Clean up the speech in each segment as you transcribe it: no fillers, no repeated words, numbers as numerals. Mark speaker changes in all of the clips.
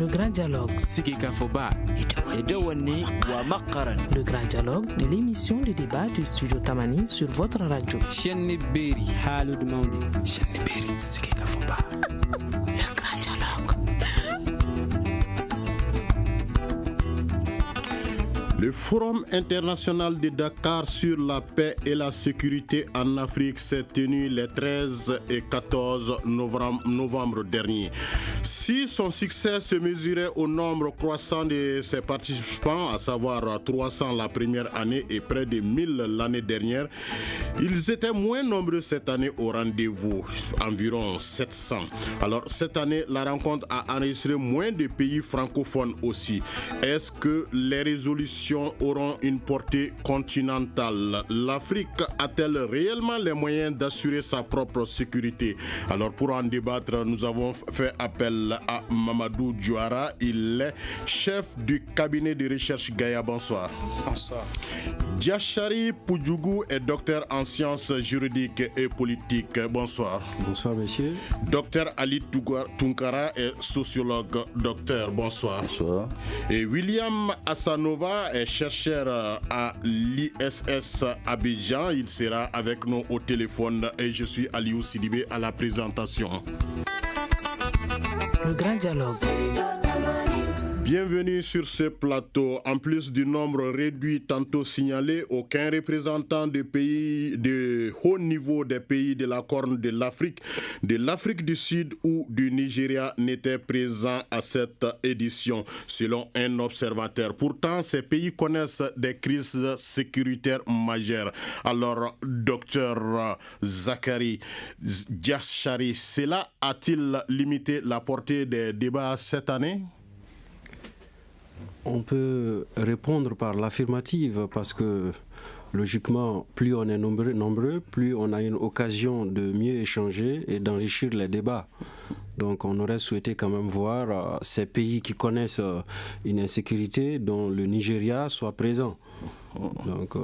Speaker 1: Le grand dialogue.
Speaker 2: Sikikafoba.
Speaker 1: Le grand dialogue de l'émission de débat du studio Tamani sur votre radio.
Speaker 2: Chenni Beri.
Speaker 3: Halud Maudi.
Speaker 2: Chenni Beri. Sikikafoba.
Speaker 1: Le grand dialogue.
Speaker 4: Le Forum international de Dakar sur la paix et la sécurité en Afrique s'est tenu les 13 et 14 novembre dernier. Si son succès se mesurait au nombre croissant de ses participants, à savoir 300 la première année et près de 1000 l'année dernière, ils étaient moins nombreux cette année au rendez-vous, environ 700. Alors cette année, la rencontre a enregistré moins de pays francophones aussi. Est-ce que les résolutions auront une portée continentale? L'Afrique a-t-elle réellement les moyens d'assurer sa propre sécurité? Alors pour en débattre, nous avons fait appel à Mamadou Diouara. Il est chef du cabinet de recherche Gaïa. Bonsoir.
Speaker 3: Bonsoir.
Speaker 4: Diachari Poudjougou est docteur en sciences juridiques et politiques. Bonsoir.
Speaker 3: Bonsoir, monsieur.
Speaker 4: Docteur Ali Tunkara est sociologue. Docteur, bonsoir.
Speaker 5: Bonsoir.
Speaker 4: Et William Assanova est chercheur à l'ISS Abidjan. Il sera avec nous au téléphone et je suis Aliou Sidibé à la présentation.
Speaker 1: Le grand dialogue.
Speaker 4: Bienvenue sur ce plateau. En plus du nombre réduit tantôt signalé, aucun représentant de pays de haut niveau des pays de la Corne de l'Afrique du Sud ou du Nigeria n'était présent à cette édition, selon un observateur. Pourtant, ces pays connaissent des crises sécuritaires majeures. Alors, docteur Zakari Diachari, cela a-t-il limité la portée des débats cette année?
Speaker 3: On peut répondre par l'affirmative parce que logiquement, plus on est nombreux, plus on a une occasion de mieux échanger et d'enrichir les débats. Donc on aurait souhaité quand même voir ces pays qui connaissent une insécurité dont le Nigeria soit présent. Donc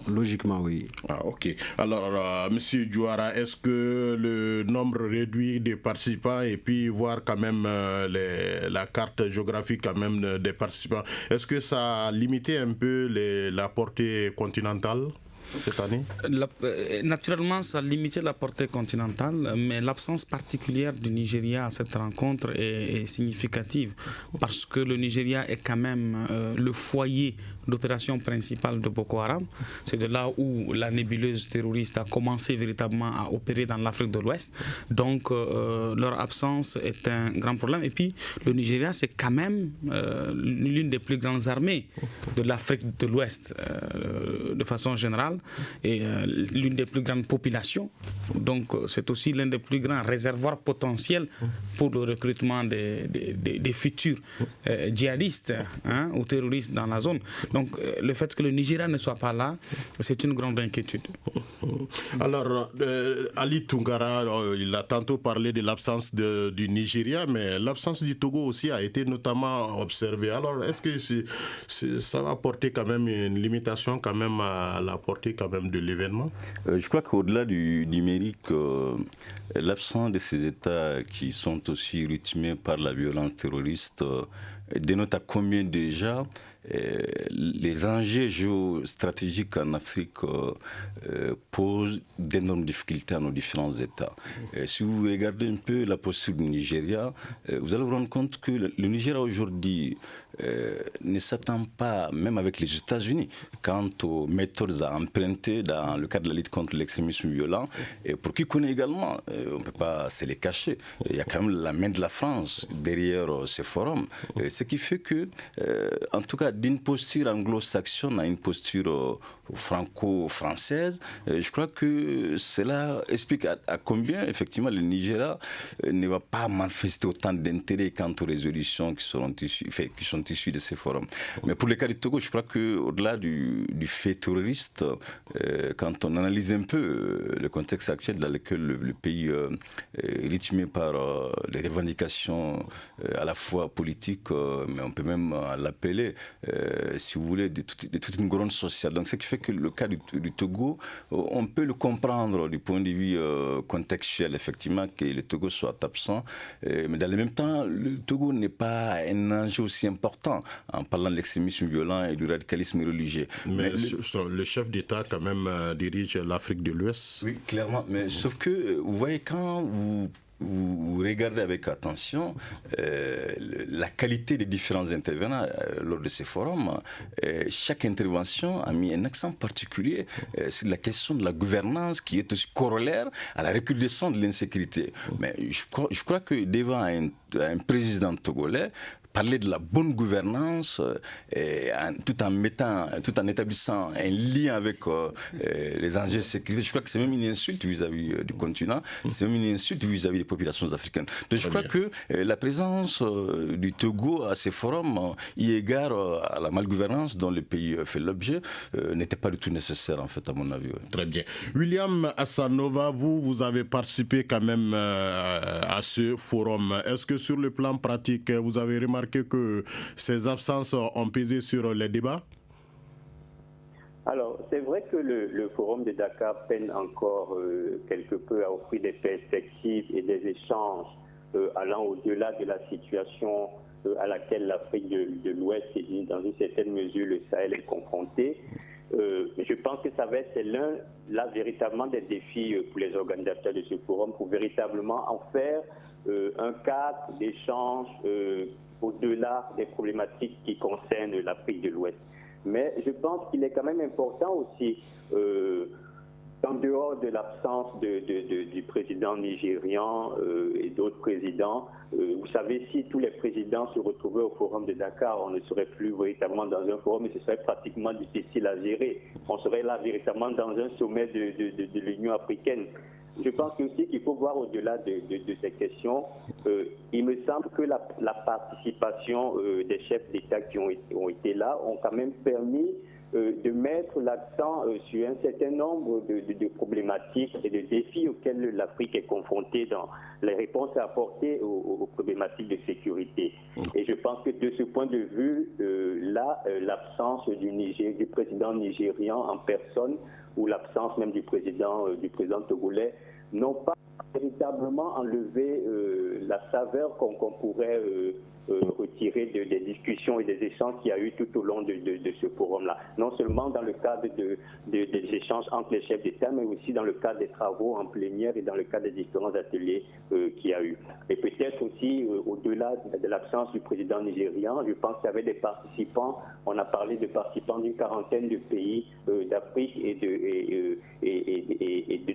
Speaker 3: logiquement oui.
Speaker 4: Ah ok. Alors Monsieur Diouara, est-ce que le nombre réduit des participants et puis voir quand même la carte géographique quand même des participants, est-ce que ça a limité un peu la portée continentale cette année?
Speaker 6: Naturellement, ça a limité la portée continentale, mais l'absence particulière du Nigeria à cette rencontre est significative parce que le Nigeria est quand même le foyer d'opération principale de Boko Haram. C'est de là où la nébuleuse terroriste a commencé véritablement à opérer dans l'Afrique de l'Ouest. Donc, leur absence est un grand problème. Et puis, le Nigeria, c'est quand même l'une des plus grandes armées de l'Afrique de l'Ouest, de façon générale, et l'une des plus grandes populations. Donc, c'est aussi l'un des plus grands réservoirs potentiels pour le recrutement des futurs djihadistes ou terroristes dans la zone. Donc, le fait que le Nigeria ne soit pas là, c'est une grande inquiétude.
Speaker 4: Alors, Ali Tunkara, il a tantôt parlé de l'absence du Nigeria, mais l'absence du Togo aussi a été notamment observée. Alors, est-ce que ça va porter quand même une limitation quand même à la portée quand même de l'événement?
Speaker 5: Je crois qu'au-delà du numérique, l'absence de ces États qui sont aussi rythmés par la violence terroriste dénote à combien déjà les enjeux géostratégiques en Afrique posent d'énormes difficultés à nos différents États. Si vous regardez un peu la posture du Nigeria, vous allez vous rendre compte que le Nigeria aujourd'hui ne s'attend pas, même avec les États-Unis, quant aux méthodes à emprunter dans le cadre de la lutte contre l'extrémisme violent, et pour qui connaît également, on ne peut pas se les cacher, il y a quand même la main de la France derrière ces forums, ce qui fait que, en tout cas, d'une posture anglo-saxonne à une posture franco-française, je crois que cela explique à combien, effectivement, le Nigeria ne va pas manifester autant d'intérêt quant aux résolutions qui sont issues de ces forums. Mais pour le cas du Togo, je crois qu'au-delà du fait terroriste, quand on analyse un peu le contexte actuel dans lequel le pays est rythmé par les revendications à la fois politiques mais on peut même l'appeler, si vous voulez, de toute une grogne sociale. Donc ce qui fait que le cas du Togo, on peut le comprendre du point de vue contextuel, effectivement, que le Togo soit absent, mais dans le même temps, le Togo n'est pas un enjeu aussi important en parlant de l'extrémisme violent et du radicalisme religieux.
Speaker 4: Mais le chef d'État, quand même, dirige l'Afrique de l'Ouest.
Speaker 5: Oui, clairement, mais sauf que, vous voyez, quand vous regardez avec attention la qualité des différents intervenants lors de ces forums, chaque intervention a mis un accent particulier sur la question de la gouvernance qui est aussi corollaire à la recrudescence de l'insécurité. Mais je crois que devant un président togolais, parler de la bonne gouvernance tout en établissant un lien avec les enjeux de sécurité, je crois que c'est même une insulte vis-à-vis du continent, c'est même une insulte vis-à-vis des populations africaines. Donc je crois que la présence du Togo à ces forums, eu égard à la malgouvernance dont le pays fait l'objet, n'était pas du tout nécessaire en fait à mon avis.
Speaker 4: Très bien. William Assanova, vous avez participé quand même à ce forum. Est-ce que sur le plan pratique, vous avez remarqué que ces absences ont pesé sur les débats?
Speaker 7: Alors, c'est vrai que le forum de Dakar peine encore quelque peu à offrir des perspectives et des échanges allant au-delà de la situation à laquelle l'Afrique de l'Ouest et dans une certaine mesure le Sahel est confronté. Je pense que ça va être là véritablement des défis pour les organisateurs de ce forum pour véritablement en faire un cadre d'échange au-delà des problématiques qui concernent l'Afrique de l'Ouest. Mais je pense qu'il est quand même important aussi, en dehors de l'absence du président nigérian et d'autres présidents, vous savez, si tous les présidents se retrouvaient au forum de Dakar, on ne serait plus véritablement dans un forum et ce serait pratiquement difficile à gérer. On serait là véritablement dans un sommet de l'Union africaine. Je pense aussi qu'il faut voir au-delà de ces questions. Il me semble que la participation des chefs d'État qui ont été là ont quand même permis de mettre l'accent sur un certain nombre de problématiques et de défis auxquels l'Afrique est confrontée dans les réponses à apporter aux problématiques de sécurité. Et je pense que de ce point de vue, l'absence du président nigérian en personne ou l'absence même du président togolais n'ont pas véritablement enlevé la saveur qu'on pourrait retirer des discussions et des échanges qu'il y a eu tout au long de ce forum-là. Non seulement dans le cadre des échanges entre les chefs d'État, mais aussi dans le cadre des travaux en plénière et dans le cadre des différents ateliers qu'il y a eu. Et peut-être aussi, au-delà de l'absence du président nigérian, je pense qu'il y avait des participants, on a parlé de participants d'une quarantaine de pays d'Afrique et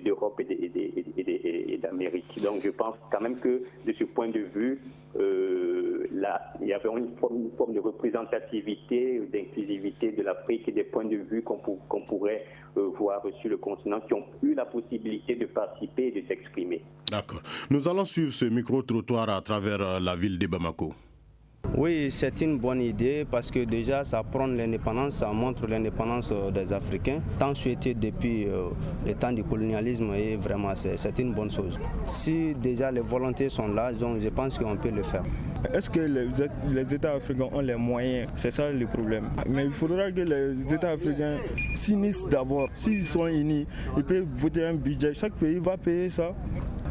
Speaker 7: d'Europe et d'Amérique. Donc je pense quand même que de ce point de vue, il y avait une forme de représentativité, d'inclusivité de l'Afrique et des points de vue qu'on pourrait voir sur le continent qui ont eu la possibilité de participer et de s'exprimer.
Speaker 4: D'accord. Nous allons suivre ce micro-trottoir à travers la ville de Bamako.
Speaker 8: Oui, c'est une bonne idée parce que déjà ça prône l'indépendance, ça montre l'indépendance des Africains, tant souhaité depuis le temps du colonialisme et vraiment c'est une bonne chose. Si déjà les volontés sont là, donc je pense qu'on peut le faire.
Speaker 9: Est-ce que les États africains ont les moyens? C'est ça le problème. Mais il faudra que les États africains s'unissent d'abord. S'ils sont unis, ils peuvent voter un budget. Chaque pays va payer ça.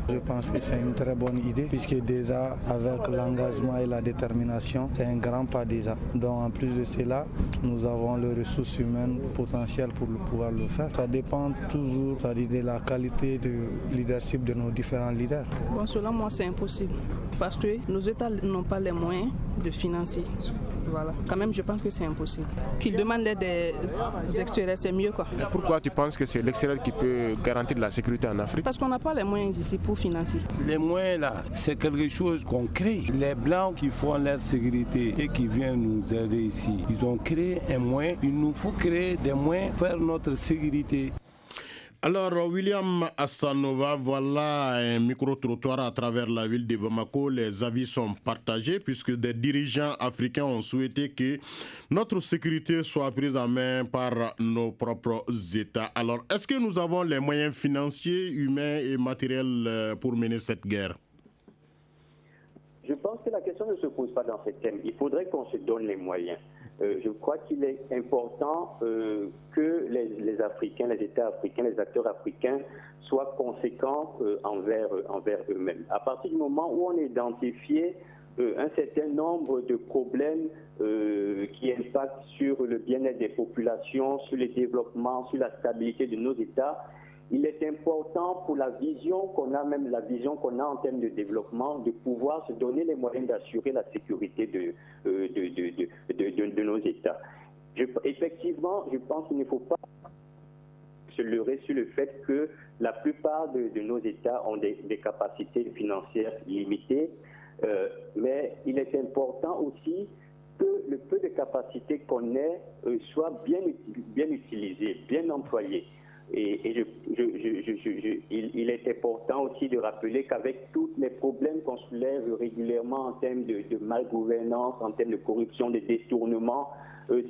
Speaker 10: Je pense que c'est une très bonne idée puisque déjà avec l'engagement et la détermination, c'est un grand pas déjà. Donc en plus de cela, nous avons les ressources humaines potentielles pour pouvoir le faire. Ça dépend toujours de la qualité de leadership de nos différents leaders.
Speaker 11: Bon, selon moi, c'est impossible parce que nos États n'ont pas les moyens de financer. Voilà. Quand même, je pense que c'est impossible. Qu'ils demandent l'aide des extérieurs, c'est mieux quoi.
Speaker 12: Et pourquoi tu penses que c'est l'extérieur qui peut garantir la sécurité en Afrique?
Speaker 11: Parce qu'on n'a pas les moyens ici pour financer.
Speaker 13: Les moyens là, c'est quelque chose qu'on crée. Les Blancs qui font leur sécurité et qui viennent nous aider ici, ils ont créé un moyen. Il nous faut créer des moyens pour faire notre sécurité.
Speaker 4: Alors, William Assanova, voilà un micro-trottoir à travers la ville de Bamako. Les avis sont partagés puisque des dirigeants africains ont souhaité que notre sécurité soit prise en main par nos propres États. Alors, est-ce que nous avons les moyens financiers, humains et matériels pour mener cette guerre?
Speaker 7: Je pense que la question ne se pose pas dans ce thème. Il faudrait qu'on se donne les moyens. Je crois qu'il est important que les Africains, les États africains, les acteurs africains soient conséquents envers eux-mêmes. À partir du moment où on a identifié un certain nombre de problèmes qui impactent sur le bien-être des populations, sur le développement, sur la stabilité de nos États, il est important pour la vision qu'on a, même la vision qu'on a en termes de développement, de pouvoir se donner les moyens d'assurer la sécurité de nos États. Effectivement, je pense qu'il ne faut pas se leurrer sur le fait que la plupart de nos États ont des capacités financières limitées, mais il est important aussi que le peu de capacités qu'on ait soit bien utilisé, bien employé. Et il est important aussi de rappeler qu'avec tous les problèmes qu'on soulève régulièrement en termes de malgouvernance, en termes de corruption, de détournement,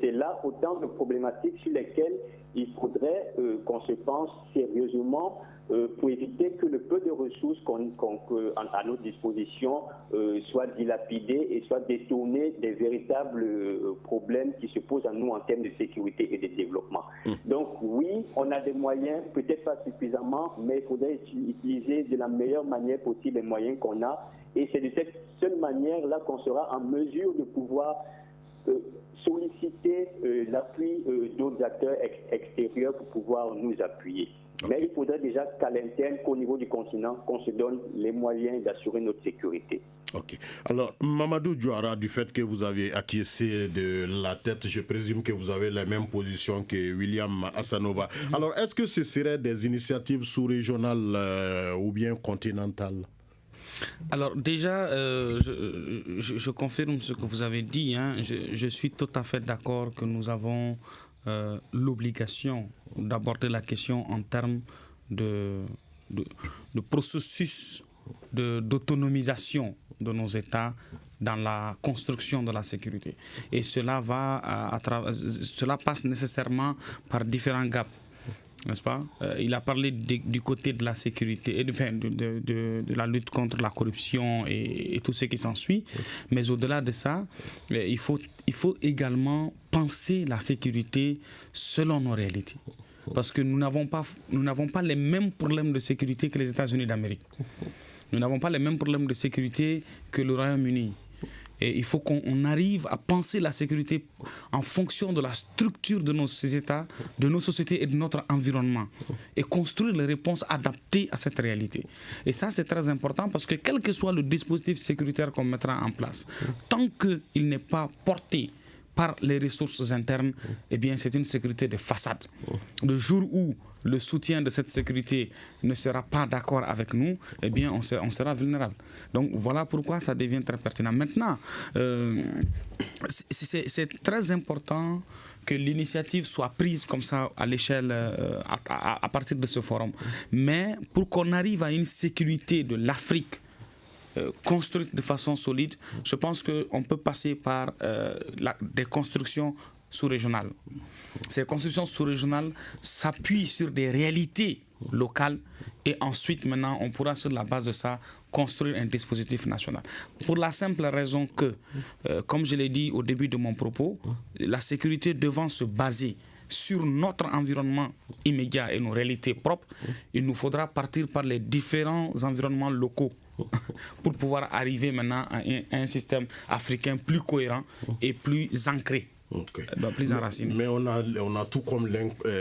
Speaker 7: c'est là autant de problématiques sur lesquelles il faudrait qu'on se pense sérieusement pour éviter que le peu de ressources à notre disposition soit dilapidé et soit détourné des véritables problèmes qui se posent à nous en termes de sécurité et de développement. Donc oui, on a des moyens, peut-être pas suffisamment, mais il faudrait utiliser de la meilleure manière possible les moyens qu'on a. Et c'est de cette seule manière-là qu'on sera en mesure de pouvoir solliciter l'appui d'autres acteurs extérieurs pour pouvoir nous appuyer. Mais il faudrait déjà qu'à l'interne, qu'au niveau du continent, qu'on se donne les moyens d'assurer notre sécurité.
Speaker 4: Ok. Alors, Mamadou Diawara, du fait que vous avez acquiescé de la tête, je présume que vous avez la même position que William Hassanova. Alors, est-ce que ce seraient des initiatives sous-régionales ou bien continentales ?
Speaker 6: Alors déjà, je confirme ce que vous avez dit. Je suis tout à fait d'accord que nous avons l'obligation d'aborder la question en termes de processus d'autonomisation de nos États dans la construction de la sécurité. Et cela passe nécessairement par différents gaps. N'est-ce pas? Il a parlé du côté de la sécurité, de la lutte contre la corruption et tout ce qui s'ensuit. Mais au-delà de ça, il faut également penser la sécurité selon nos réalités. Parce que nous n'avons pas les mêmes problèmes de sécurité que les États-Unis d'Amérique. Nous n'avons pas les mêmes problèmes de sécurité que le Royaume-Uni. Et il faut qu'on arrive à penser la sécurité en fonction de la structure de nos États, de nos sociétés et de notre environnement. Et construire les réponses adaptées à cette réalité. Et ça, c'est très important parce que quel que soit le dispositif sécuritaire qu'on mettra en place, tant qu'il n'est pas porté par les ressources internes, eh bien, c'est une sécurité de façade. Le jour où le soutien de cette sécurité ne sera pas d'accord avec nous, eh bien, on sera vulnérable. Donc, voilà pourquoi ça devient très pertinent. Maintenant, c'est très important que l'initiative soit prise comme ça à l'échelle, à partir de ce forum. Mais pour qu'on arrive à une sécurité de l'Afrique, construite de façon solide, je pense qu'on peut passer par des constructions sous-régionales. Ces constructions sous-régionales s'appuient sur des réalités locales et ensuite, maintenant, on pourra sur la base de ça construire un dispositif national. Pour la simple raison que, comme je l'ai dit au début de mon propos, la sécurité devant se baser sur notre environnement immédiat et nos réalités propres, il nous faudra partir par les différents environnements locaux pour pouvoir arriver maintenant à un système africain plus cohérent et plus ancré.
Speaker 4: Okay.
Speaker 6: Plus enraciné.
Speaker 4: Mais on a tout comme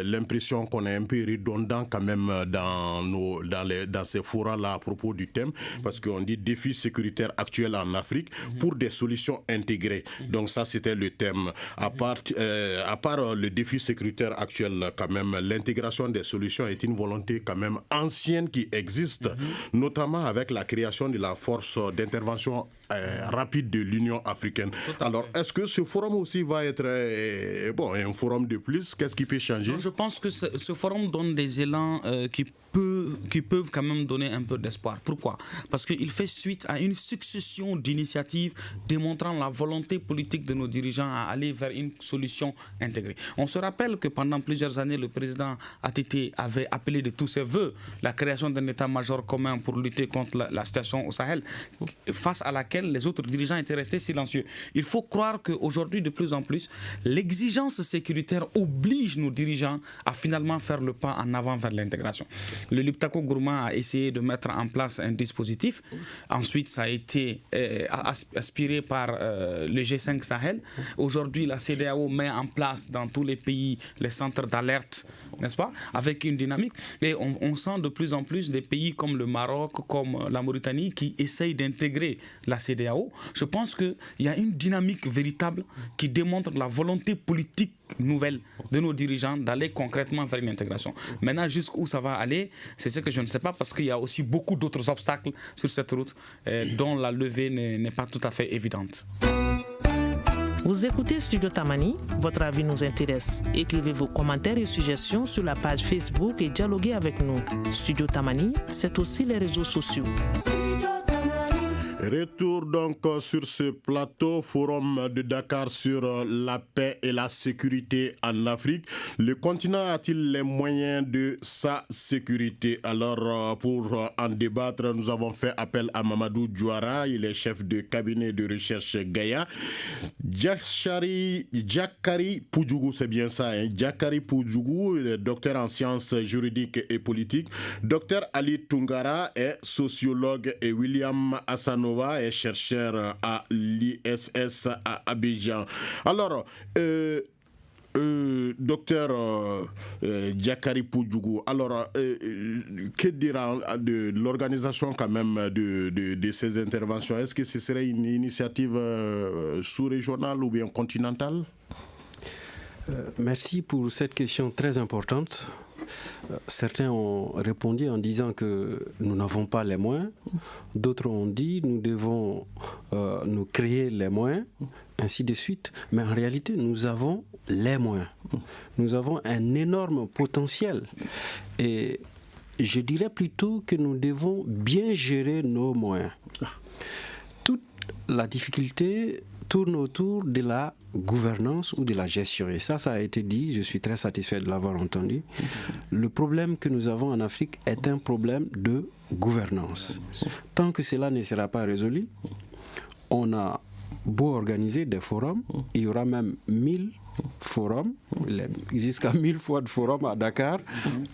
Speaker 4: l'impression qu'on est un peu redondant quand même dans ces forats-là à propos du thème, parce qu'on dit défi sécuritaire actuel en Afrique pour des solutions intégrées. Donc ça, c'était le thème. À part le défi sécuritaire actuel, quand même, l'intégration des solutions est une volonté quand même ancienne qui existe, notamment avec la création de la force d'intervention rapide de l'Union africaine. Alors, est-ce que ce forum aussi va être un forum de plus? Qu'est-ce qui peut changer?
Speaker 6: Donc, je pense que ce forum donne des élans qui peuvent quand même donner un peu d'espoir. Pourquoi? Parce qu'il fait suite à une succession d'initiatives démontrant la volonté politique de nos dirigeants à aller vers une solution intégrée. On se rappelle que pendant plusieurs années, le président ATT avait appelé de tous ses voeux la création d'un état-major commun pour lutter contre la situation au Sahel, face à laquelle les autres dirigeants étaient restés silencieux. Il faut croire qu'aujourd'hui, de plus en plus, l'exigence sécuritaire oblige nos dirigeants à finalement faire le pas en avant vers l'intégration. Le Liptako Gourma a essayé de mettre en place un dispositif. Ensuite, ça a été aspiré par le G5 Sahel. Aujourd'hui, la CEDEAO met en place dans tous les pays les centres d'alerte, n'est-ce pas, avec une dynamique. Et on sent de plus en plus des pays comme le Maroc, comme la Mauritanie, qui essayent d'intégrer la CEDEAO. Je pense qu'il y a une dynamique véritable qui démontre la volonté politique nouvelle de nos dirigeants d'aller concrètement vers une intégration. Maintenant, jusqu'où ça va aller, c'est ce que je ne sais pas, parce qu'il y a aussi beaucoup d'autres obstacles sur cette route dont la levée n'est pas tout à fait évidente.
Speaker 1: Vous écoutez Studio Tamani, votre avis nous intéresse. Écrivez vos commentaires et suggestions sur la page Facebook et dialoguez avec nous. Studio Tamani, c'est aussi les réseaux sociaux.
Speaker 4: Retour donc sur ce plateau, forum de Dakar sur la paix et la sécurité en Afrique. Le continent a-t-il les moyens de sa sécurité? Alors, pour en débattre, nous avons fait appel à Mamadou Diouara, il est chef de cabinet de recherche Gaïa. Diakari Poudjougou, c'est bien ça, hein? Diakari Poudjougou, docteur en sciences juridiques et politiques. Docteur Ali Tungara est sociologue et William Assanova est chercheur à l'ISS à Abidjan. Alors, docteur Diakari Poudjougou, alors que dira de l'organisation quand même de ces interventions? Est-ce que ce serait une initiative sous-régionale ou bien continentale?
Speaker 3: Merci pour cette question très importante. Certains ont répondu en disant que nous n'avons pas les moyens. D'autres ont dit nous devons nous créer les moyens, ainsi de suite. Mais en réalité, nous avons les moyens. Nous avons un énorme potentiel. Et je dirais plutôt que nous devons bien gérer nos moyens. Toute la difficulté tourne autour de la gouvernance ou de la gestion. Et ça a été dit, je suis très satisfait de l'avoir entendu. Le problème que nous avons en Afrique est un problème de gouvernance. Tant que cela ne sera pas résolu, on a beau organiser des forums, il y aura même 1000 forums, jusqu'à 1000 fois de forums à Dakar,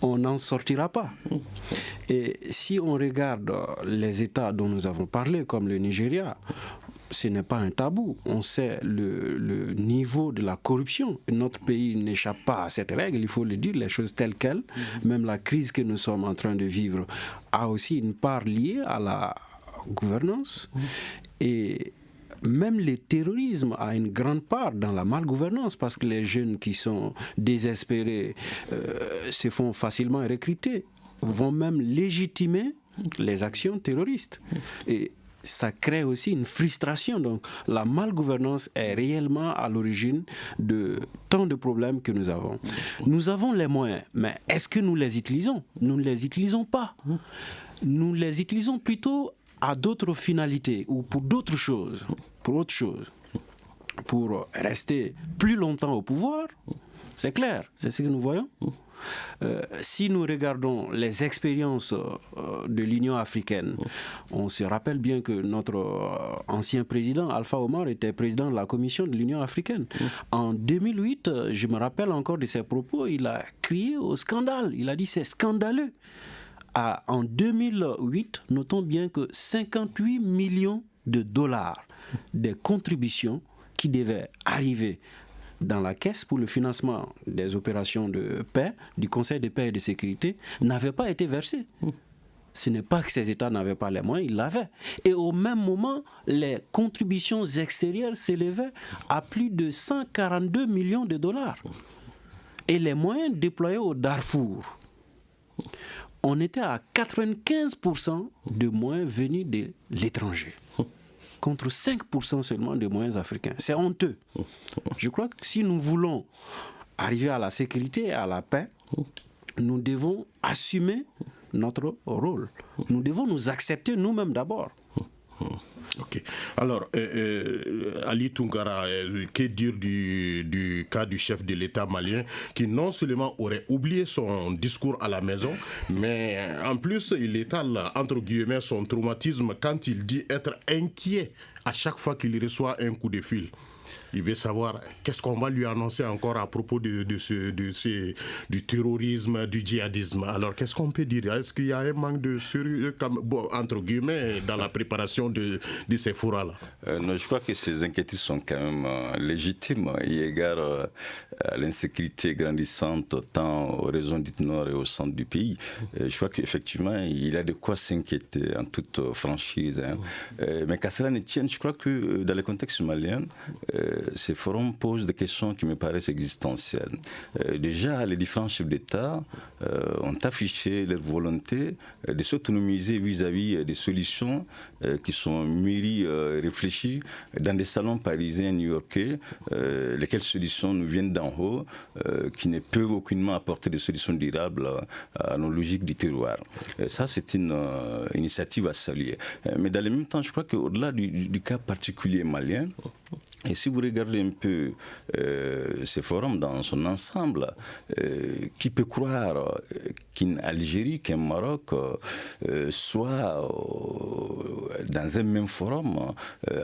Speaker 3: on n'en sortira pas. Et si on regarde les États dont nous avons parlé, comme le Nigeria, ce n'est pas un tabou. On sait le niveau de la corruption. Notre pays n'échappe pas à cette règle, il faut le dire, les choses telles quelles. Même la crise que nous sommes en train de vivre a aussi une part liée à la gouvernance. Et même le terrorisme a une grande part dans la malgouvernance, parce que les jeunes qui sont désespérés se font facilement recruter, vont même légitimer les actions terroristes. Et ça crée aussi une frustration. Donc la malgouvernance est réellement à l'origine de tant de problèmes que nous avons. Nous avons les moyens, mais est-ce que nous les utilisons? Nous ne les utilisons pas. Nous les utilisons plutôt à d'autres finalités ou pour d'autres choses, pour autre chose. Pour rester plus longtemps au pouvoir, c'est clair, c'est ce que nous voyons. Si nous regardons les expériences de l'Union africaine, on se rappelle bien que notre ancien président, Alpha Omar, était président de la commission de l'Union africaine. En 2008, je me rappelle encore de ses propos, il a crié au scandale. Il a dit c'est scandaleux. En 2008, notons bien que 58 millions de dollars des contributions qui devaient arriver dans la caisse pour le financement des opérations de paix, du Conseil de paix et de sécurité, n'avaient pas été versés. Ce n'est pas que ces États n'avaient pas les moyens, ils l'avaient. Et au même moment, les contributions extérieures s'élevaient à plus de 142 millions de dollars. Et les moyens déployés au Darfour, on était à 95% de moyens venus de l'étranger, contre 5% seulement de moyens africains. C'est honteux. Je crois que si nous voulons arriver à la sécurité et à la paix, nous devons assumer notre rôle. Nous devons nous accepter nous-mêmes d'abord.
Speaker 4: Ok. Alors, Ali Tounkara, que dire du cas du chef de l'État malien qui non seulement aurait oublié son discours à la maison, mais en plus il étale entre guillemets son traumatisme quand il dit être inquiet à chaque fois qu'il reçoit un coup de fil. Il veut savoir qu'est-ce qu'on va lui annoncer encore à propos du terrorisme, du djihadisme. Alors, qu'est-ce qu'on peut dire? Est-ce qu'il y a un manque de sérieux, entre guillemets, dans la préparation de ces forats-là?
Speaker 5: Non, je crois que ces inquiétudes sont quand même légitimes, eu égard à l'insécurité grandissante tant aux régions dites nord et au centre du pays. Je crois qu'effectivement, il y a de quoi s'inquiéter en toute franchise. Mais qu'à cela ne tienne, je crois que dans le contexte malien, ces forums posent des questions qui me paraissent existentielles. Déjà, les différents chefs d'État ont affiché leur volonté de s'autonomiser vis-à-vis des solutions qui sont mûries, réfléchies dans des salons parisiens, new-yorkais, lesquelles solutions nous viennent d'en haut, qui ne peuvent aucunement apporter des solutions durables à nos logiques du terroir. Ça, c'est une initiative à saluer. Mais dans le même temps, je crois qu'au-delà du cas particulier malien, et si vous regardez un peu ces forums dans son ensemble, qui peut croire qu'une Algérie, qu'un Maroc soit dans un même forum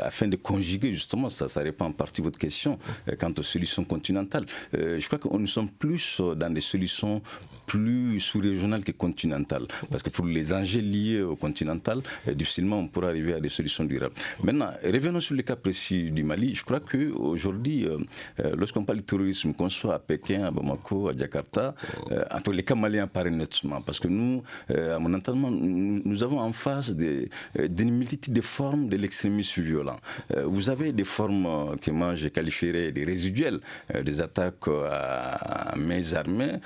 Speaker 5: afin de conjuguer justement, ça répond en partie à votre question, quant aux solutions continentales. Je crois que nous sommes plus dans des solutions plus sous-régionales que continentales. Parce que pour les enjeux liés au continental, difficilement on pourra arriver à des solutions durables. Maintenant, revenons sur le cas précis du Mali. Je crois qu'aujourd'hui, lorsqu'on parle de terrorisme, qu'on soit à Pékin, à Bamako, à Jakarta, en tous les cas maliens apparaît nettement. Parce que nous, à mon entendement, nous avons en face d'une multitude de formes de l'extrémisme violent. Vous avez des formes que moi je qualifierais des résiduelles, des attaques à main armées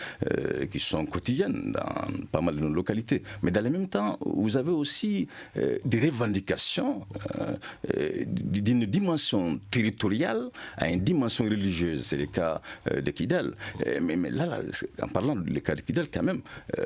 Speaker 5: qui sont quotidiennes dans pas mal de nos localités. Mais dans le même temps, vous avez aussi des revendications d'une dimension territoriale à une dimension religieuse. C'est le cas de Kidal. Mais là, en parlant du cas de Kidal, quand même,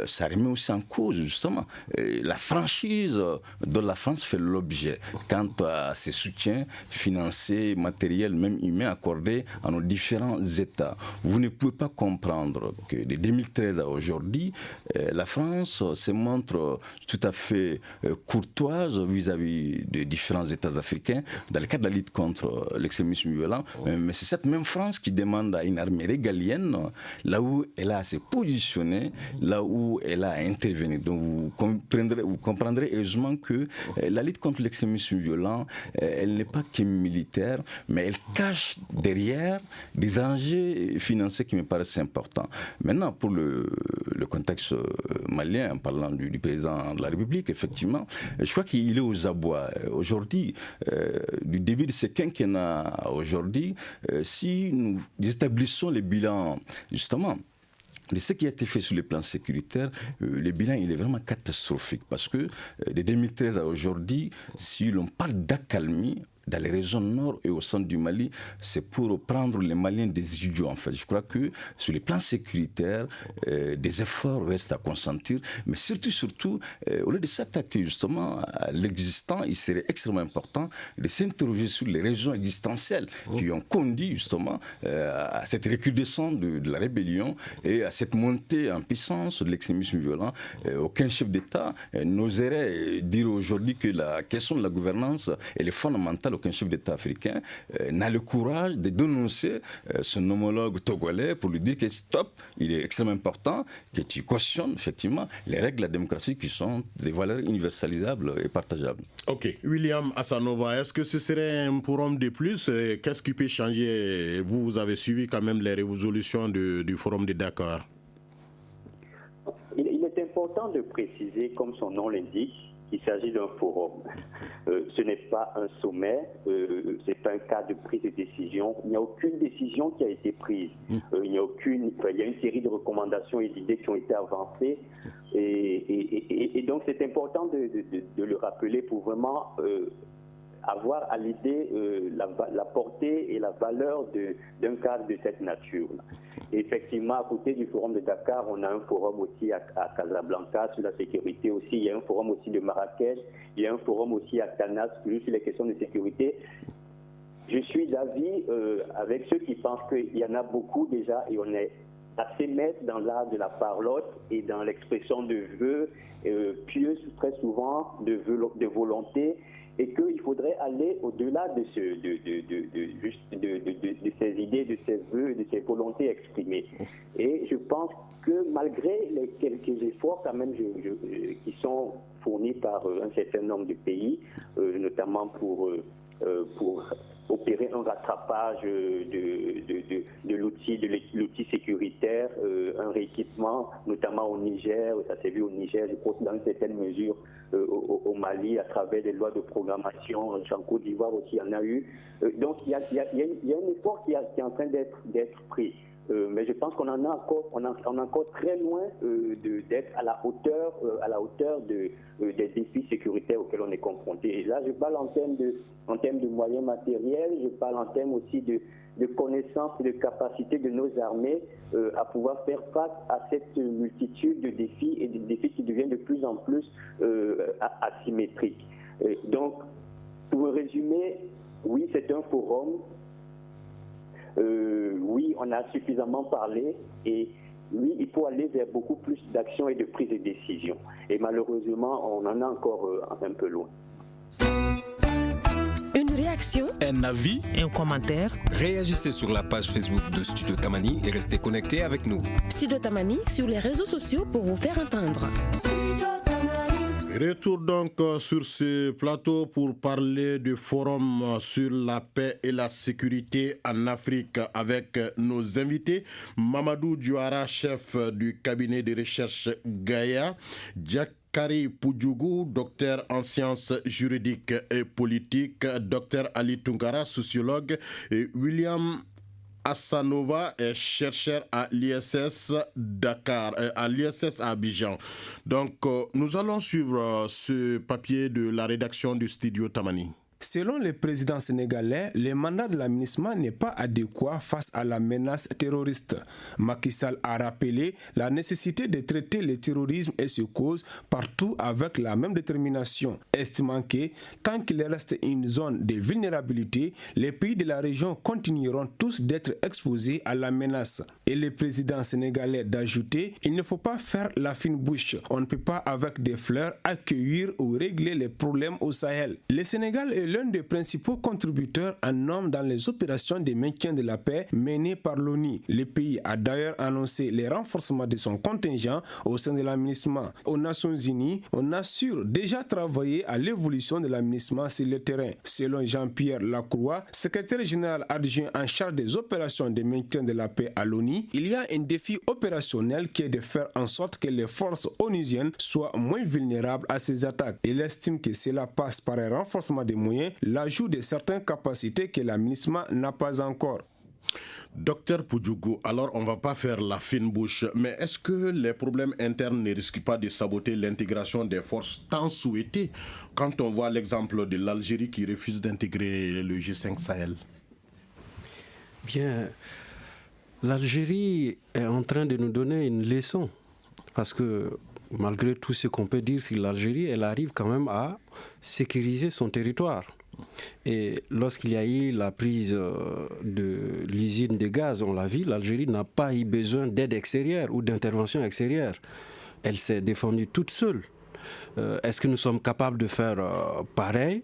Speaker 5: ça remet aussi en cause, justement, la franchise dont la France fait l'objet quant à ses soutiens financiers, matériels, même humains accordés à nos différents États. Vous ne pouvez pas comprendre que de 2013 à aujourd'hui, la France se montre tout à fait courtoise vis-à-vis de différents États africains dans le cadre de la lutte contre l'extrémisme violent. Mais c'est cette même France qui demande à une armée régalienne, là où elle a à se positionner, là où elle a à intervenir. Donc vous comprendrez aisément que la lutte contre l'extrémisme violent, elle n'est pas que militaire, mais elle cache derrière des enjeux financiers qui me paraissent importants. Maintenant, pour le contexte malien, en parlant du président de la République, effectivement, je crois qu'il est aux abois. Aujourd'hui, du début de ce quinquennat aujourd'hui, si nous établissons les bilans, justement, de ce qui a été fait sur le plan sécuritaire, le bilan il est vraiment catastrophique parce que de 2013 à aujourd'hui, si l'on parle d'accalmie, dans les régions nord et au centre du Mali, c'est pour prendre les Maliens des idiots en fait. Je crois que sur le plan sécuritaire, des efforts restent à consentir, mais surtout, au lieu de s'attaquer justement à l'existant, il serait extrêmement important de s'interroger sur les régions existentielles qui ont conduit justement à cette recrudescence de la rébellion et à cette montée en puissance de l'extrémisme violent. Aucun chef d'État n'oserait dire aujourd'hui que la question de la gouvernance elle est fondamentale. Aucun chef d'État africain n'a le courage de dénoncer son homologue togolais pour lui dire que stop, il est extrêmement important que tu cautionnes effectivement les règles de la démocratie qui sont des valeurs universalisables et partageables.
Speaker 4: Ok. William Assanova, est-ce que ce serait un forum de plus? Qu'est-ce qui peut changer? Vous avez suivi quand même les résolutions du forum de Dakar.
Speaker 7: Il est important de préciser, comme son nom l'indique, qu'il s'agit d'un forum. Ce n'est pas un sommet, c'est pas un cas de prise de décision. Il n'y a aucune décision qui a été prise. Il y a une série de recommandations et d'idées qui ont été avancées. Et donc c'est important de le rappeler pour vraiment avoir à l'idée la portée et la valeur d'un cadre de cette nature. Et effectivement, à côté du forum de Dakar, on a un forum aussi à Casablanca sur la sécurité aussi. Il y a un forum aussi de Marrakech. Il y a un forum aussi à Tanas sur les questions de sécurité. Je suis d'avis avec ceux qui pensent qu'il y en a beaucoup déjà et on est assez maître dans l'art de la parlotte et dans l'expression de vœux pieux très souvent, de volonté, et qu'il faudrait aller au-delà de ces idées, de ces vœux, de ces volontés exprimées. Et je pense que malgré les quelques efforts quand même qui sont fournis par un certain nombre de pays, notamment pour opérer un rattrapage de l'outil sécuritaire, un rééquipement, notamment au Niger, ça s'est vu au Niger, je crois que dans une certaine mesure au Mali, à travers des lois de programmation, en Côte d'Ivoire aussi, il y en a eu. Donc il y a un effort qui est en train d'être pris. Mais je pense qu'on en a encore, on est encore très loin d'être à la hauteur des défis sécuritaires auxquels on est confronté. Et là, je parle en termes de moyens matériels, je parle en termes aussi de connaissances et de capacités de nos armées à pouvoir faire face à cette multitude de défis et des défis qui deviennent de plus en plus asymétriques. Donc, pour résumer, oui, c'est un forum. Oui, on a suffisamment parlé et oui, il faut aller vers beaucoup plus d'action et de prise de décision. Et malheureusement, on en est encore un peu loin.
Speaker 14: Une réaction,
Speaker 2: un avis,
Speaker 1: un commentaire.
Speaker 2: Réagissez sur la page Facebook de Studio Tamani et restez connectés avec nous.
Speaker 14: Studio Tamani sur les réseaux sociaux pour vous faire entendre.
Speaker 4: Retour donc sur ce plateau pour parler du forum sur la paix et la sécurité en Afrique avec nos invités. Mamadou Diouara, chef du cabinet de recherche Gaïa, Diakari Poudjougou, docteur en sciences juridiques et politiques, docteur Ali Tunkara, sociologue, et William Assanova est chercheur à l'ISS Dakar, à l'ISS à Abidjan. Donc, nous allons suivre ce papier de la rédaction du studio Tamani.
Speaker 15: Selon le président sénégalais, le mandat de la MINUSMA n'est pas adéquat face à la menace terroriste. Macky Sall a rappelé la nécessité de traiter le terrorisme et ses causes partout avec la même détermination, estimant que tant qu'il reste une zone de vulnérabilité, les pays de la région continueront tous d'être exposés à la menace. Et le président sénégalais d'ajouter, il ne faut pas faire la fine bouche. On ne peut pas avec des fleurs accueillir ou régler les problèmes au Sahel. Le Sénégal est l'un des principaux contributeurs en nombre dans les opérations de maintien de la paix menées par l'ONU. Le pays a d'ailleurs annoncé le renforcement de son contingent au sein de la MINUSMA. Aux Nations Unies, on assure déjà travailler à l'évolution de la MINUSMA sur le terrain. Selon Jean-Pierre Lacroix, secrétaire général adjoint en charge des opérations de maintien de la paix à l'ONU, il y a un défi opérationnel qui est de faire en sorte que les forces onusiennes soient moins vulnérables à ces attaques. Il estime que cela passe par un renforcement des moyens, l'ajout de certaines capacités que la MINUSMA n'a pas encore.
Speaker 4: Docteur Poudjougou, alors on ne va pas faire la fine bouche, mais est-ce que les problèmes internes ne risquent pas de saboter l'intégration des forces tant souhaitées quand on voit l'exemple de l'Algérie qui refuse d'intégrer le G5 Sahel?
Speaker 3: Bien, l'Algérie est en train de nous donner une leçon parce que malgré tout ce qu'on peut dire sur l'Algérie, elle arrive quand même à sécuriser son territoire. Et lorsqu'il y a eu la prise de l'usine de gaz, on l'a vu, l'Algérie n'a pas eu besoin d'aide extérieure ou d'intervention extérieure. Elle s'est défendue toute seule. Est-ce que nous sommes capables de faire pareil?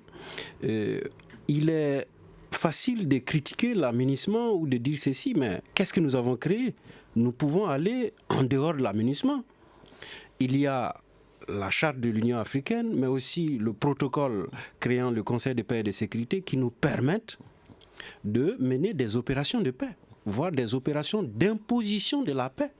Speaker 3: Il est facile de critiquer la MINUSMA ou de dire ceci, mais qu'est-ce que nous avons créé? Nous pouvons aller en dehors de la MINUSMA. Il y a la charte de l'Union africaine, mais aussi le protocole créant le Conseil de paix et de sécurité qui nous permettent de mener des opérations de paix, voire des opérations d'imposition de la paix.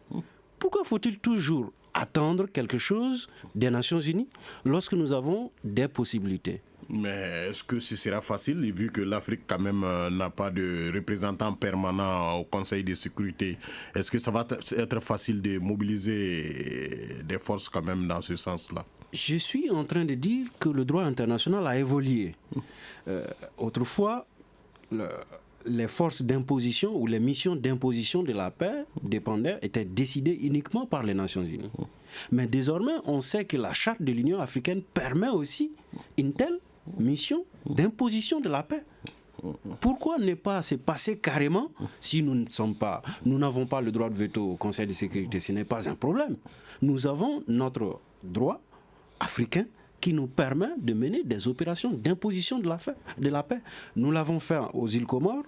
Speaker 3: Pourquoi faut-il toujours attendre quelque chose des Nations Unies lorsque nous avons des possibilités?
Speaker 4: Mais est-ce que ce sera facile, vu que l'Afrique quand même n'a pas de représentant permanent au Conseil de sécurité? Est-ce que ça va être facile de mobiliser des forces quand même dans ce sens-là?
Speaker 3: je suis en train de dire que le droit international a évolué. Autrefois, les forces d'imposition ou les missions d'imposition de la paix étaient décidées uniquement par les Nations Unies. Mais désormais, on sait que la charte de l'Union africaine permet aussi une telle mission d'imposition de la paix. Pourquoi ne pas se passer carrément si nous n'avons pas le droit de veto au Conseil de sécurité? Ce n'est pas un problème. Nous avons notre droit africain qui nous permet de mener des opérations d'imposition de la paix. Nous l'avons fait aux îles Comores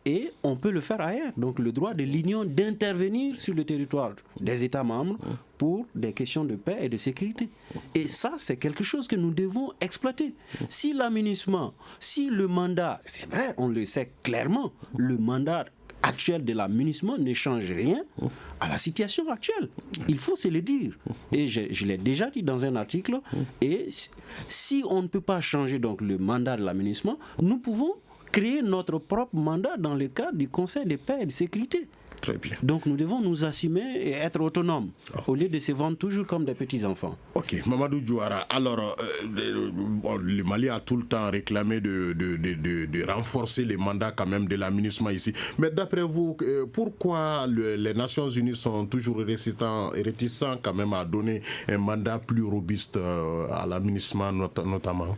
Speaker 3: et on peut le faire ailleurs. Donc le droit de l'Union d'intervenir sur le territoire des États membres pour des questions de paix et de sécurité. Et ça, c'est quelque chose que nous devons exploiter. Si l'aménagement, si le mandat, c'est vrai, on le sait clairement, le mandat actuel de l'aménagement ne change rien à la situation actuelle. Il faut se le dire. Et je l'ai déjà dit dans un article. Et si on ne peut pas changer donc le mandat de l'aménagement, nous pouvons créer notre propre mandat dans le cadre du Conseil de paix et de sécurité.
Speaker 4: Très bien.
Speaker 3: Donc nous devons nous assumer et être autonomes au lieu de se vendre toujours comme des petits-enfants.
Speaker 4: Ok, Mamadou Diouara, alors le Mali a tout le temps réclamé de renforcer les mandats quand même de l'aménagement ici. Mais d'après vous, pourquoi les Nations Unies sont toujours réticents quand même à donner un mandat plus robuste à l'aménagement notamment?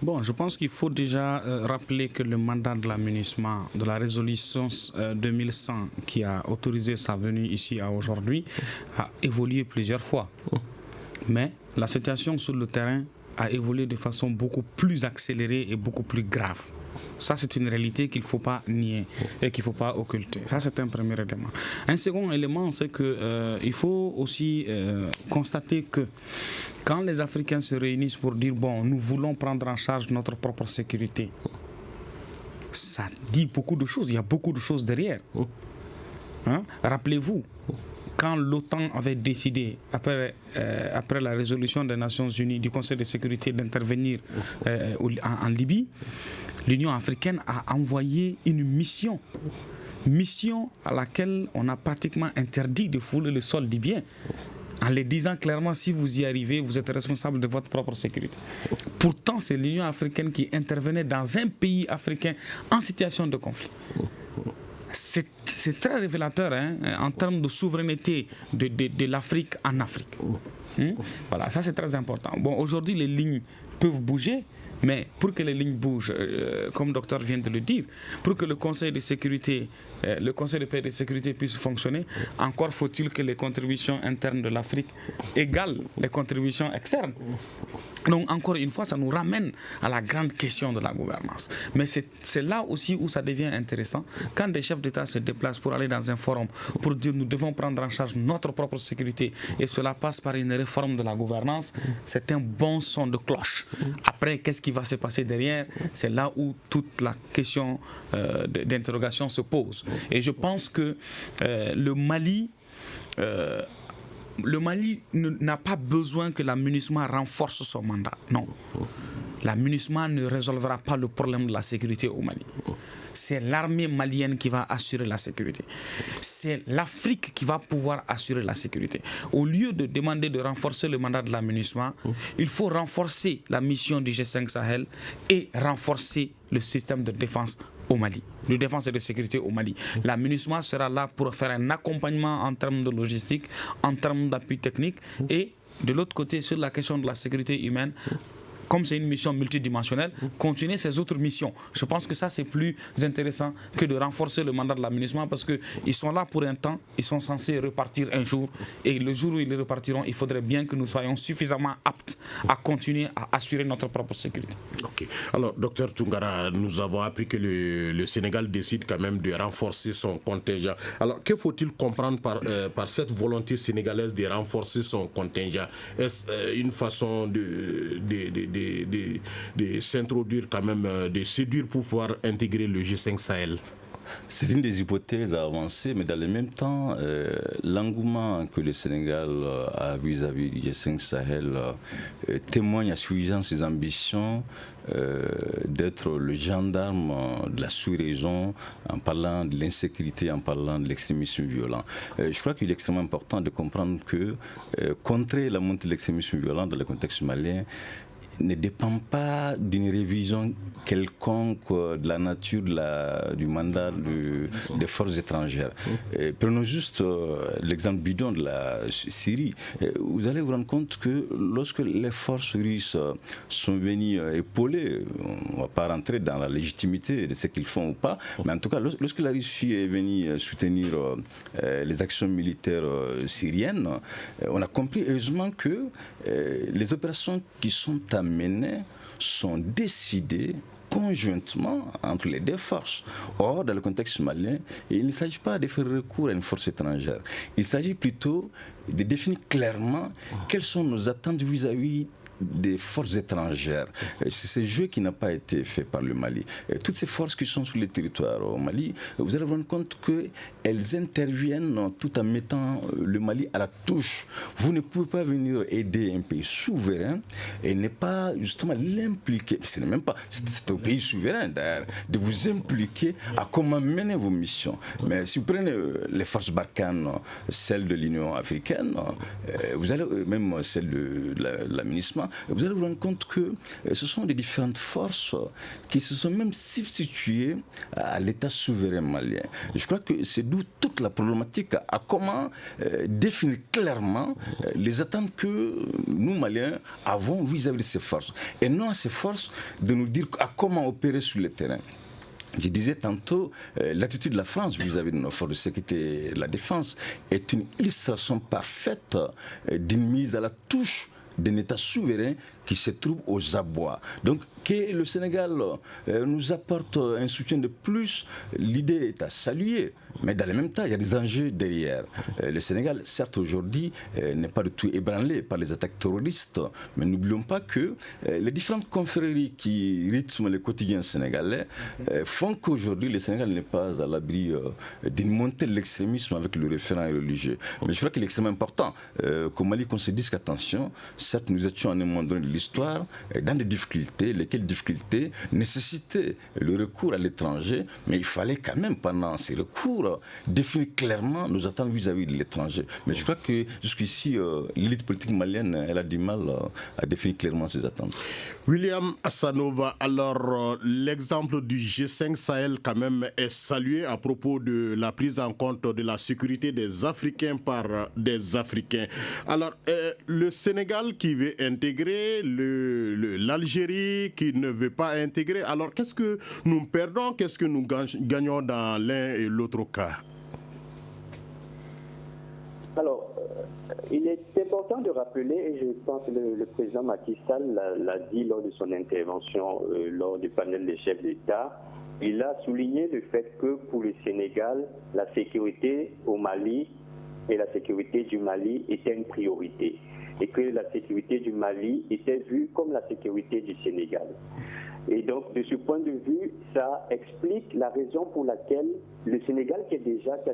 Speaker 6: Bon, je pense qu'il faut déjà rappeler que le mandat de l'aménagement de la résolution 2100 qui a autorisé sa venue ici à aujourd'hui a évolué plusieurs fois. Mais la situation sur le terrain a évolué de façon beaucoup plus accélérée et beaucoup plus grave. Ça, c'est une réalité qu'il ne faut pas nier et qu'il ne faut pas occulter. Ça, c'est un premier élément. Un second élément, c'est qu'il faut aussi constater que quand les Africains se réunissent pour dire « bon, nous voulons prendre en charge notre propre sécurité », ça dit beaucoup de choses. Il y a beaucoup de choses derrière. Rappelez-vous, quand l'OTAN avait décidé, après la résolution des Nations Unies, du Conseil de sécurité d'intervenir en Libye, l'Union africaine a envoyé une mission à laquelle on a pratiquement interdit de fouler le sol libyen, en les disant clairement, si vous y arrivez, vous êtes responsable de votre propre sécurité. Pourtant, c'est l'Union africaine qui intervenait dans un pays africain en situation de conflit. C'est très révélateur en termes de souveraineté de l'Afrique en Afrique. Voilà, ça c'est très important. Bon, aujourd'hui, les lignes peuvent bouger, mais pour que les lignes bougent, comme le docteur vient de le dire, pour que le Conseil de sécurité, le Conseil de paix et de sécurité puisse fonctionner, encore faut-il que les contributions internes de l'Afrique égalent les contributions externes. Donc encore une fois, ça nous ramène à la grande question de la gouvernance. Mais c'est là aussi où ça devient intéressant. Quand des chefs d'État se déplacent pour aller dans un forum, pour dire nous devons prendre en charge notre propre sécurité, et cela passe par une réforme de la gouvernance, c'est un bon son de cloche. Après, qu'est-ce qui va se passer derrière? C'est là où toute la question d'interrogation se pose. Et je pense que le Mali n'a pas besoin que l'aménagement renforce son mandat. Non. L'aménagement ne résolvera pas le problème de la sécurité au Mali. C'est l'armée malienne qui va assurer la sécurité. C'est l'Afrique qui va pouvoir assurer la sécurité. Au lieu de demander de renforcer le mandat de l'aménagement, il faut renforcer la mission du G5 Sahel et renforcer le système de défense au Mali, de défense et de sécurité au Mali. L'aménagement sera là pour faire un accompagnement en termes de logistique, en termes d'appui technique, et de l'autre côté, sur la question de la sécurité humaine, comme c'est une mission multidimensionnelle, continuer ces autres missions. Je pense que ça, c'est plus intéressant que de renforcer le mandat de l'aménagement, parce qu'ils sont là pour un temps, ils sont censés repartir un jour, et le jour où ils repartiront, il faudrait bien que nous soyons suffisamment aptes à continuer à assurer notre propre sécurité.
Speaker 4: Ok. Alors, docteur Toungara, nous avons appris que le Sénégal décide quand même de renforcer son contingent. Alors, que faut-il comprendre par cette volonté sénégalaise de renforcer son contingent? Est-ce une façon de s'introduire quand même, de séduire pour pouvoir intégrer le G5 Sahel?
Speaker 5: C'est une des hypothèses à avancer, mais dans le même temps, l'engouement que le Sénégal a vis-à-vis du G5 Sahel témoigne à suffisance ses ambitions d'être le gendarme de la sous-région en parlant de l'insécurité, en parlant de l'extrémisme violent. Je crois qu'il est extrêmement important de comprendre que contrer la montée de l'extrémisme violent dans le contexte malien ne dépend pas d'une révision quelconque de la nature du mandat des forces étrangères. Prenons juste l'exemple bidon de la Syrie. Vous allez vous rendre compte que lorsque les forces russes sont venues épauler, on ne va pas rentrer dans la légitimité de ce qu'ils font ou pas, mais en tout cas, lorsque la Russie est venue soutenir les actions militaires syriennes, on a compris heureusement que les opérations qui sont menées sont décidées conjointement entre les deux forces. Or, dans le contexte malien, il ne s'agit pas de faire recours à une force étrangère. Il s'agit plutôt de définir clairement quelles sont nos attentes vis-à-vis des forces étrangères. C'est ce jeu qui n'a pas été fait par le Mali. Et toutes ces forces qui sont sur le territoire au Mali, vous allez vous rendre compte qu'elles interviennent tout en mettant le Mali à la touche. Vous ne pouvez pas venir aider un pays souverain et ne pas justement l'impliquer. Ce n'est même pas, c'est au pays souverain d'ailleurs, de vous impliquer à comment mener vos missions. Mais si vous prenez les forces Barkhane, celles de l'Union africaine, vous allez même celles de la MINUSMA, vous allez vous rendre compte que ce sont des différentes forces qui se sont même substituées à l'État souverain malien. Je crois que c'est d'où toute la problématique à comment définir clairement les attentes que nous, Maliens, avons vis-à-vis de ces forces. Et non à ces forces de nous dire à comment opérer sur le terrain. Je disais tantôt, l'attitude de la France vis-à-vis de nos forces de sécurité et de la défense est une illustration parfaite d'une mise à la touche d'un État souverain qui se trouve aux abois. Donc, que le Sénégal nous apporte un soutien de plus, l'idée est à saluer. Mais dans le même temps, il y a des enjeux derrière. Le Sénégal, certes, aujourd'hui, n'est pas du tout ébranlé par les attaques terroristes, mais n'oublions pas que les différentes confréries qui rythment le quotidien sénégalais font qu'aujourd'hui, le Sénégal n'est pas à l'abri d'une montée de l'extrémisme avec le référent religieux. Mais je crois qu'il est extrêmement important qu'au Mali, qu'on se dise qu'attention, certes, nous étions à un moment donné de l'histoire dans des difficultés, lesquelles difficultés nécessitaient le recours à l'étranger, mais il fallait quand même, pendant ces recours, définir clairement nos attentes vis-à-vis de l'étranger. Mais je crois que jusqu'ici, l'élite politique malienne, elle a du mal à définir clairement ses attentes.
Speaker 4: William Assanova, alors l'exemple du G5 Sahel quand même est salué à propos de la prise en compte de la sécurité des Africains par des Africains. Alors, le Sénégal qui veut intégrer, l'Algérie qui ne veut pas intégrer, alors qu'est-ce que nous perdons, qu'est-ce que nous gagnons dans l'un et l'autre cas?
Speaker 7: Alors, il est important de rappeler, et je pense que le président Macky Sall l'a dit lors de son intervention lors du panel des chefs d'État, il a souligné le fait que pour le Sénégal, la sécurité au Mali et la sécurité du Mali était une priorité, et que la sécurité du Mali était vue comme la sécurité du Sénégal. Et donc, de ce point de vue, ça explique la raison pour laquelle le Sénégal, qui a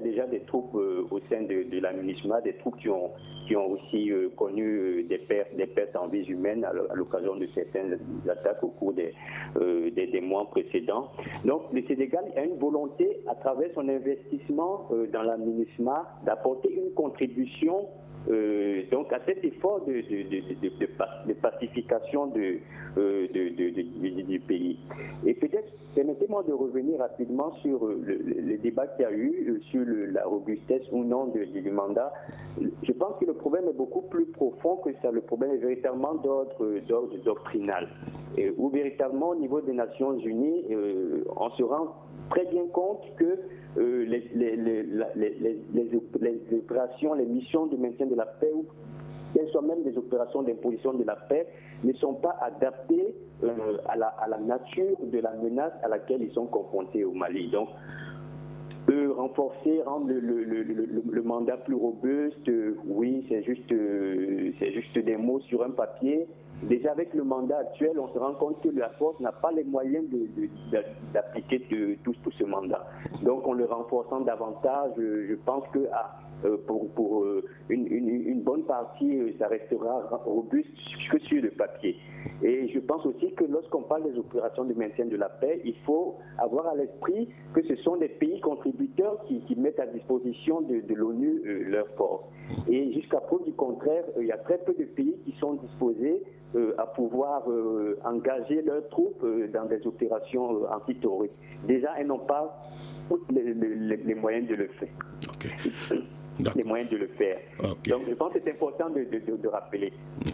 Speaker 7: déjà des troupes au sein de la MINUSMA, des troupes qui ont aussi connu des pertes en vies humaines à l'occasion de certaines attaques au cours des mois précédents. Donc, le Sénégal a une volonté, à travers son investissement dans la MINUSMA, d'apporter une contribution donc à cet effort de pacification du pays. Et peut-être, permettez-moi de revenir rapidement sur le débat qu'il y a eu sur la robustesse ou non du mandat. Je pense que le problème est beaucoup plus profond que ça. Le problème est véritablement d'ordre doctrinal. Où véritablement, au niveau des Nations Unies, on se rend très bien compte que les opérations, les missions de maintien de la paix, ou qu'elles soient même des opérations d'imposition de la paix, ne sont pas adaptées à la nature de la menace à laquelle ils sont confrontés au Mali. Donc, renforcer, rendre le mandat plus robuste, oui, c'est juste des mots sur un papier, Déjà avec le mandat actuel, on se rend compte que la force n'a pas les moyens d'appliquer tout ce mandat. Donc en le renforçant davantage, je pense que pour une bonne partie, ça restera robuste que sur le papier. Et je pense aussi que lorsqu'on parle des opérations de maintien de la paix, il faut avoir à l'esprit que ce sont des pays contributeurs qui mettent à disposition de l'ONU leurs forces. Et jusqu'à preuve du contraire, il y a très peu de pays qui sont disposés à pouvoir engager leurs troupes dans des opérations antiterroristes. Déjà, elles n'ont pas les moyens de le faire. Les moyens de le faire. Donc je pense que c'est important de rappeler.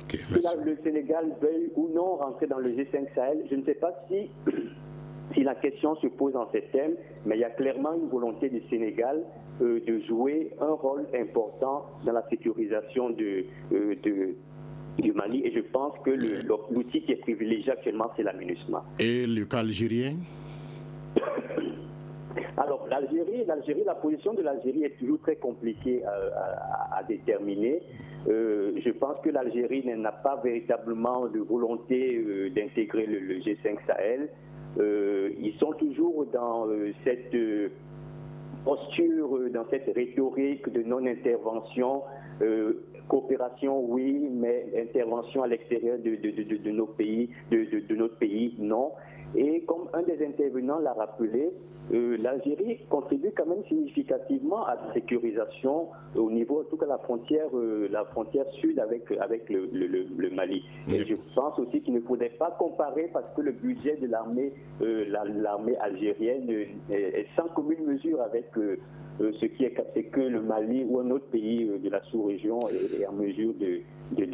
Speaker 7: Que le Sénégal veuille ou non rentrer dans le G5 Sahel, je ne sais pas si la question se pose en ces termes, mais il y a clairement une volonté du Sénégal de jouer un rôle important dans la sécurisation du Mali, et je pense que l'outil qui est privilégié actuellement, c'est la MINUSMA. Et le cas algérien? Alors, l'Algérie, la position de l'Algérie est toujours très compliquée à déterminer. Je pense que l'Algérie n'a pas véritablement de volonté d'intégrer le G5 Sahel. Ils sont toujours dans cette posture, dans cette rhétorique de non-intervention. Coopération, oui, mais intervention à l'extérieur de nos pays, de notre pays, non. Et comme un des intervenants l'a rappelé, l'Algérie contribue quand même significativement à la sécurisation au niveau, en tout cas la frontière sud avec le Mali. Et je pense aussi qu'il ne faudrait pas comparer, parce que le budget de l'armée algérienne est sans commune mesure avec c'est que le Mali ou un autre pays de la sous-région est en mesure de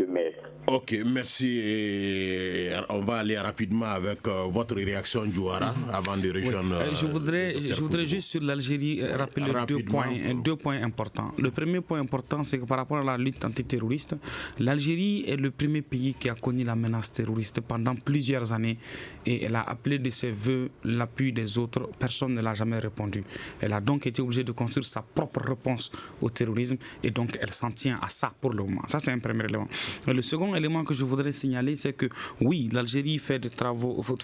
Speaker 7: mettre. Ok, merci. Et on va aller rapidement avec votre réaction, Djouara, avant de rejoindre.
Speaker 6: Je voudrais juste sur l'Algérie rappeler deux points importants. Le premier point important, c'est que par rapport à la lutte antiterroriste, l'Algérie est le premier pays qui a connu la menace terroriste pendant plusieurs années, et elle a appelé de ses voeux l'appui des autres. Personne ne l'a jamais répondu. Elle a donc été obligée de construire sa propre réponse au terrorisme, et donc elle s'en tient à ça pour le moment. Ça, c'est un premier élément. Et le second élément que je voudrais signaler, c'est que oui, l'Algérie fait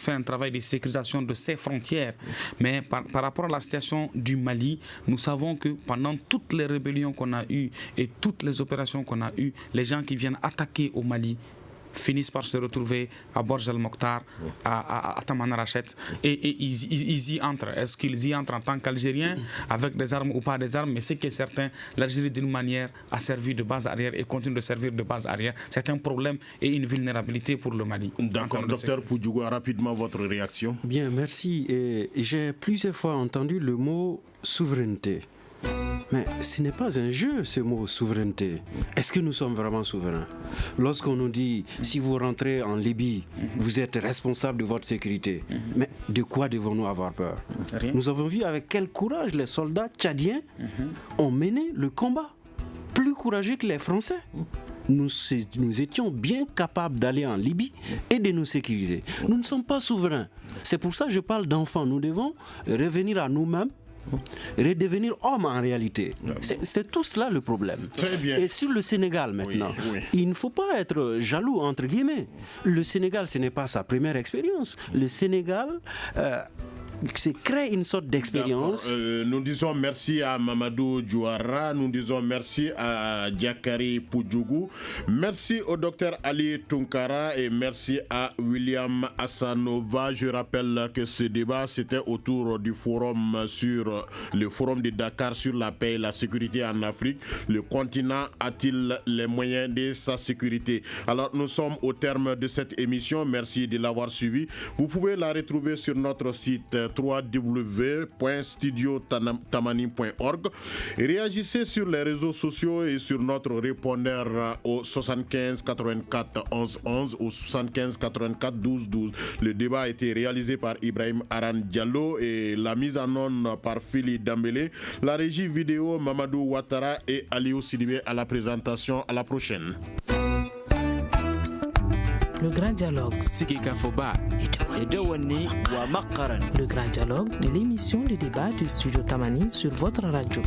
Speaker 6: un travail de sécurisation de ses frontières, mais par rapport à la situation du Mali, nous savons que pendant toutes les rébellions qu'on a eues et toutes les opérations qu'on a eues, les gens qui viennent attaquer au Mali finissent par se retrouver à Borj el-Mokhtar, à Tamanrachet, et ils y entrent. Est-ce qu'ils y entrent en tant qu'Algériens, avec des armes ou pas des armes? Mais ce qui est certain, l'Algérie d'une manière a servi de base arrière et continue de servir de base arrière. C'est un problème et une vulnérabilité pour le Mali.
Speaker 4: D'accord, docteur Poudjougou, rapidement votre réaction.
Speaker 3: Bien, merci. J'ai plusieurs fois entendu le mot souveraineté. Mais ce n'est pas un jeu, ce mot souveraineté. Est-ce que nous sommes vraiment souverains? Lorsqu'on nous dit, si vous rentrez en Libye, vous êtes responsable de votre sécurité. Mais de quoi devons-nous avoir peur? Rien. Nous avons vu avec quel courage les soldats tchadiens ont mené le combat. Plus courageux que les Français. Nous étions bien capables d'aller en Libye et de nous sécuriser. Nous ne sommes pas souverains. C'est pour ça que je parle d'enfants. Nous devons revenir à nous-mêmes, redevenir homme en réalité. C'est tout cela le problème.
Speaker 4: Très bien.
Speaker 3: Et sur le Sénégal maintenant, il ne faut pas être jaloux entre guillemets. Le Sénégal, ce n'est pas sa première expérience. Le Sénégal c'est créer une sorte d'expérience.
Speaker 4: Nous disons merci à Mamadou Djouara, nous disons merci à Diakari Poudjougou, merci au docteur Ali Tunkara et merci à William Assanova. Je rappelle que ce débat c'était autour du forum de Dakar sur la paix et la sécurité en Afrique. Le continent a-t-il les moyens de sa sécurité? Alors nous sommes au terme de cette émission. Merci de l'avoir suivi. Vous pouvez la retrouver sur notre site www.studiotamani.org. Réagissez sur les réseaux sociaux et sur notre répondeur au 75 84 11 11 ou 75 84 12 12. Le débat a été réalisé par Ibrahim Aran Diallo et la mise en onde par Philippe Dambélé. La régie vidéo Mamadou Ouattara et Aliou Sidibé à la présentation. À la prochaine.
Speaker 1: Le grand dialogue. Le grand dialogue de l'émission de débat du Studio Tamani sur votre radio.